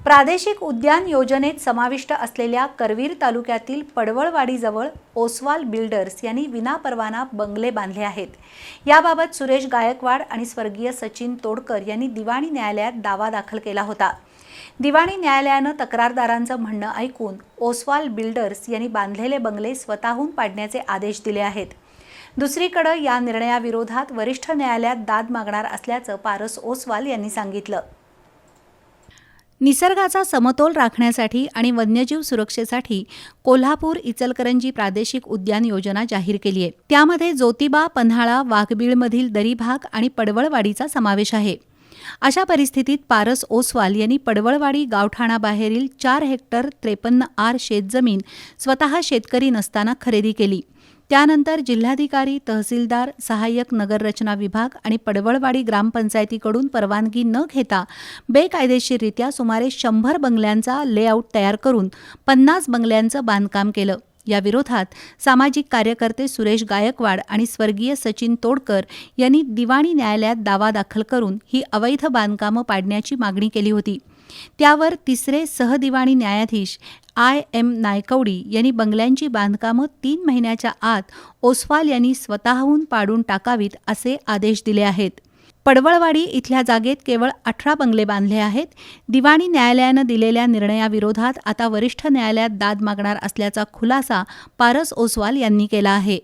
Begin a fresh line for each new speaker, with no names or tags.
प्रादेशिक उद्यान योजनेत समाविष्ट असलेल्या करवीर तालुक्यातील पडवळवाडीजवळ ओसवाल बिल्डर्स यांनी विनापरवाना बंगले बांधले आहेत। याबाबत सुरेश गायकवाड आणि स्वर्गीय सचिन तोडकर यांनी दिवाणी न्यायालयात दावा दाखल केला होता। दिवाणी न्यायालयाने तक्रारदारांचं म्हणणं ऐकून ओसवाल बिल्डर्स यांनी बांधलेले बंगले स्वतःहून पाडण्याचे आदेश दिले आहेत। दुसरीकडे या निर्णयाविरोधात वरिष्ठ न्यायालयात दाद मागणार असल्याचं पारस ओसवाल यांनी सांगितलं। निसर्गाचा समतोल राखण्यासाठी आणि वन्यजीव सुरक्षेसाठी कोल्हापूर इचलकरंजी प्रादेशिक उद्यान योजना जाहीर केली आहे। त्यामध्ये ज्योतिबा, पन्हाळा, वाघबीळमधील दरीभाग आणि पडवळवाडीचा समावेश आहे। अशा परिस्थितीत पारस ओसवाल यांनी पडवळवाडी गावठाणाबाहेरील 4 हेक्टर 53 आर शेतजमीन स्वतः शेतकरी नसताना खरेदी केली। त्यानंतर जिल्हाधिकारी, तहसीलदार, सहाय्यक नगररचना विभाग आणि पडवळवाडी ग्रामपंचायतीकडून परवानगी न घेता बेकायदेशीररित्या सुमारे 100 बंगल्यांचा लेआउट तयार करून 50 बंगल्यांचं बांधकाम केलं। या विरोधात सामाजिक कार्यकर्ते सुरेश गायकवाड आणि स्वर्गीय सचिन तोडकर यांनी दिवाणी न्यायालयात दावा दाखल करून ही अवैध बांधकामं पाडण्याची मागणी केली होती। त्यावर तिसरे सहदिवाणी न्यायाधीश IM नायकवडी यांनी बंगल्यांची बांधकामं 3 महिन्याच्या आत ओसवाल यांनी स्वतःहून पाडून टाकावीत असे आदेश दिले आहेत। पडवळवाडी इथल्या जागेत केवळ 18 बंगले बांधले आहेत। दिवाणी न्यायालयानं दिलेल्या निर्णयाविरोधात आता वरिष्ठ न्यायालयात दाद मागणार असल्याचा खुलासा पारस ओसवाल यांनी केला आहे।